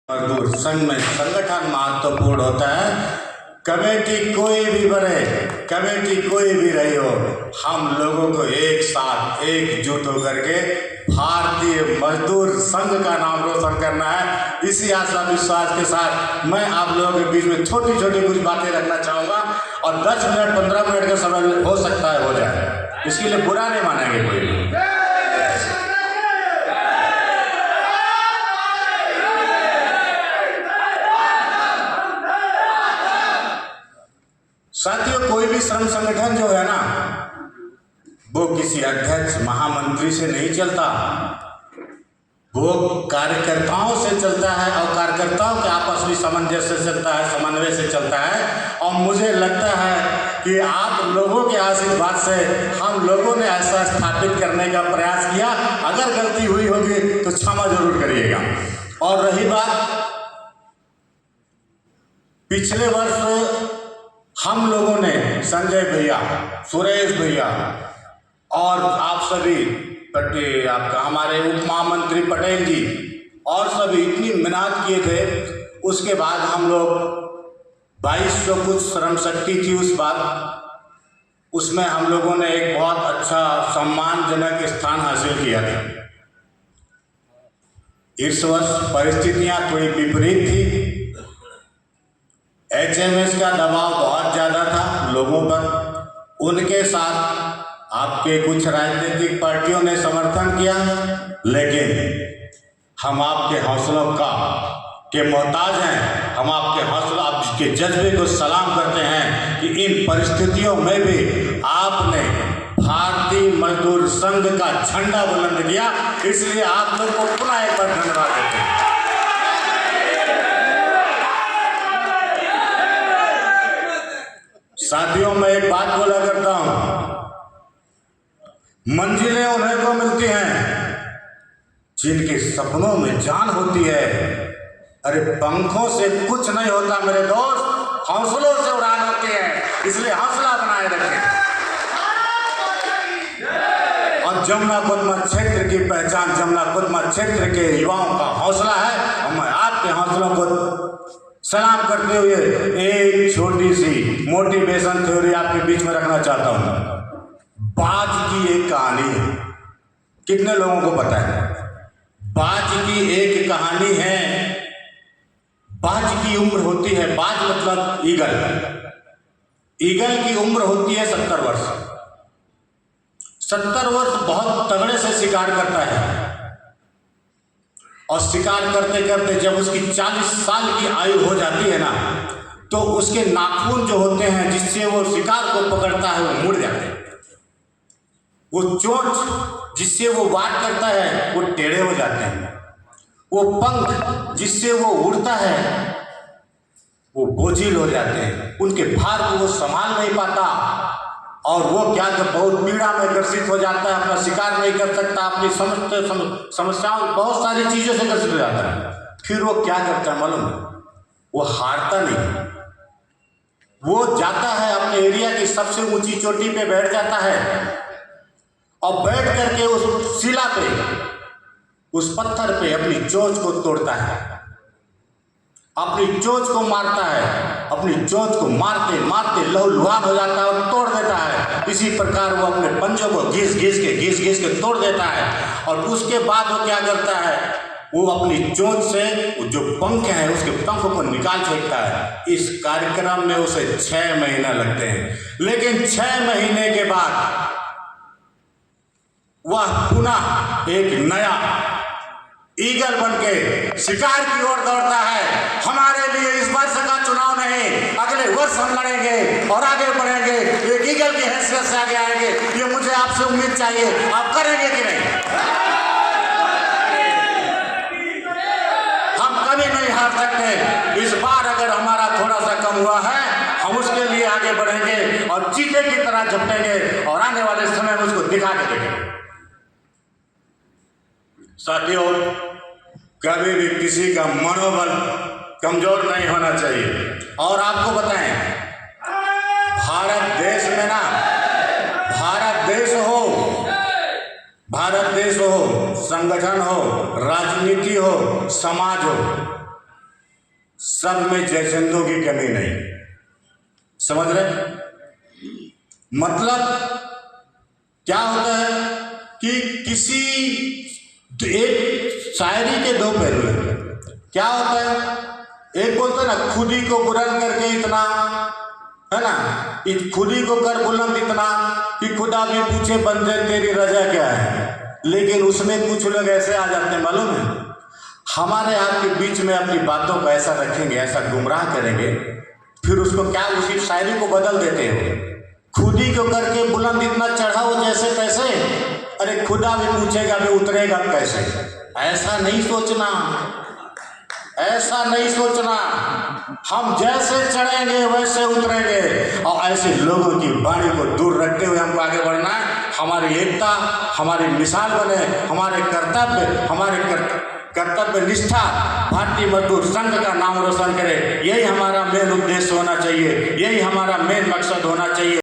मजदूर संघ में संगठन महत्वपूर्ण होता है। कमेटी कोई भी बने, कमेटी कोई भी रही हो, हम लोगों को एक साथ एकजुट होकर के भारतीय मजदूर संघ का नाम रोशन करना है। इसी आशा विश्वास के साथ मैं आप लोगों के बीच में छोटी छोटी कुछ बातें रखना चाहूँगा और 10 मिनट 15 मिनट का समय हो सकता है हो जाए, इसके लिए बुरा नहीं मानेंगे कोई भी। साथियों, कोई भी श्रम संगठन जो है ना, वो किसी अध्यक्ष महामंत्री से नहीं चलता, वो कार्यकर्ताओं से चलता है और कार्यकर्ताओं के आपस में सामंजस्य से चलता है, समन्वय से चलता है। और मुझे लगता है कि आप लोगों के आशीर्वाद से हम लोगों ने ऐसा स्थापित करने का प्रयास किया। अगर गलती हुई होगी तो क्षमा जरूर करिएगा। और रही बात, पिछले वर्ष हम लोगों ने संजय भैया, सुरेश भैया और आप सभी आपका हमारे उप महामंत्री पटेल जी और सभी इतनी मेहनत किए थे। उसके बाद हम लोग 2200 कुछ श्रम शक्ति थी उस बार, उसमें हम लोगों ने एक बहुत अच्छा सम्मानजनक स्थान हासिल किया था। इस वर्ष परिस्थितियां थोड़ी विपरीत थी। HMS का दबाव बहुत ज़्यादा था लोगों पर, उनके साथ आपके कुछ राजनीतिक पार्टियों ने समर्थन किया, लेकिन हम आपके हौसलों के मोहताज हैं। हम आपके हौसला, आपके जज्बे को सलाम करते हैं कि इन परिस्थितियों में भी आपने भारतीय मजदूर संघ का झंडा बुलंद किया। इसलिए आप लोग को पुनः एक बार धन्यवाद देते हैं। साथियों, मैं एक बात बोला करता हूं, मंजिलें उन्हें को मिलती हैं जिनके सपनों में जान होती है। अरे पंखों से कुछ नहीं होता मेरे दोस्त, हौसलों से उड़ान होती है। इसलिए हौसला बनाए रखें। और जमुना कुदमा क्षेत्र की पहचान जमुना कुदमा क्षेत्र के युवाओं का हौसला है। और मैं आपके हौसलों को सलाम करते हुए एक छोटी सी मोटिवेशन थ्योरी आपके बीच में रखना चाहता हूं। बाज की एक कहानी है, कितने लोगों को पता है? बाज की एक कहानी है। बाज की उम्र होती है, बाज मतलब ईगल, ईगल की उम्र होती है 70 वर्ष। 70 वर्ष बहुत तगड़े से शिकार करता है और शिकार करते करते जब उसकी 40 साल की आयु हो जाती है ना, तो उसके नाखून जो होते हैं जिससे वो शिकार को पकड़ता है वो मुड़ जाते हैं। वो चोंच जिससे वो वार करता है वो टेढ़े हो जाते हैं। वो पंख जिससे वो उड़ता है वो बोझिल हो जाते हैं। उनके भार को वो संभाल नहीं पाता और वो क्या कि बहुत पीड़ा में ग्रसित हो जाता है, अपना शिकार नहीं कर सकता, अपनी समस्याओं बहुत सारी चीज़ों से ग्रसित हो जाता है। फिर वो क्या करता है मालूम? वो हारता नहीं, वो जाता है अपने एरिया की सबसे ऊंची चोटी पे बैठ जाता है और बैठ करके उस शिला पे, उस पत्थर पे अपनी चोंच को तोड़ता है, अपनी चोंच को मारता है। अपनी चोंच को मारते मारते लहूलुहान हो जाता है और तोड़ देता है। इसी प्रकार वो अपने पंजों को घिस घिस के तोड़ देता है। और उसके बाद वो क्या करता है, वो अपनी चोंच से जो पंख हैं उसके पंख को निकाल फेंकता है। इस कार्यक्रम में उसे 6 महीना लगते हैं, लेकिन 6 महीने के बाद वह पुनः एक नया ईगल बनके शिकार की ओर दौड़ता है। हमारे लिए इस वर्ष का चुनाव नहीं, अगले वर्ष हम लड़ेंगे और आगे बढ़ेंगे, एक ईगल की हैसियत से आगे आएंगे। ये मुझे आपसे उम्मीद चाहिए, आप करेंगे कि नहीं? हम कभी नहीं हार सकते। इस बार अगर हमारा थोड़ा सा कम हुआ है, हम उसके लिए आगे बढ़ेंगे और चीते की तरह झपटेंगे और आने वाले समय में उसको दिखा के देंगे। साथियों, कभी भी किसी का मनोबल कमजोर नहीं होना चाहिए। और आपको बताएं, भारत देश में ना, भारत देश हो, संगठन हो, राजनीति हो, समाज हो, सब में जयचंदों की कमी नहीं। समझ रहे? मतलब क्या होता है कि किसी एक शायरी के दो पहलू हैं। क्या होता है, एक बोलते हैं ना, खुद ही को बुलंद करके इतना, है ना, खुद ही को कर बुलंद इतना कि खुदा भी पूछे बंदे तेरी रजा क्या है। लेकिन उसमें कुछ लोग ऐसे आ जाते हैं, मालूम है, हमारे आपके बीच में अपनी बातों को ऐसा रखेंगे, ऐसा गुमराह करेंगे, फिर उसको क्या, उसी शायरी को बदल देते हो। खुद ही को करके बुलंद इतना चढ़ाओ जैसे तैसे, अरे खुदा भी पूछेगा भी उतरेगा कैसे। ऐसा नहीं सोचना, ऐसा नहीं सोचना। हम जैसे चढ़ेंगे वैसे उतरेंगे, और ऐसे लोगों की वाणी को दूर रखते हुए हमको आगे बढ़ना है। हमारी एकता, हमारी मिसाल बने, हमारे कर्तव्य निष्ठा भारतीय मजदूर संघ का नाम रोशन करे। यही हमारा मेन उद्देश्य होना चाहिए, यही हमारा मेन मकसद होना चाहिए।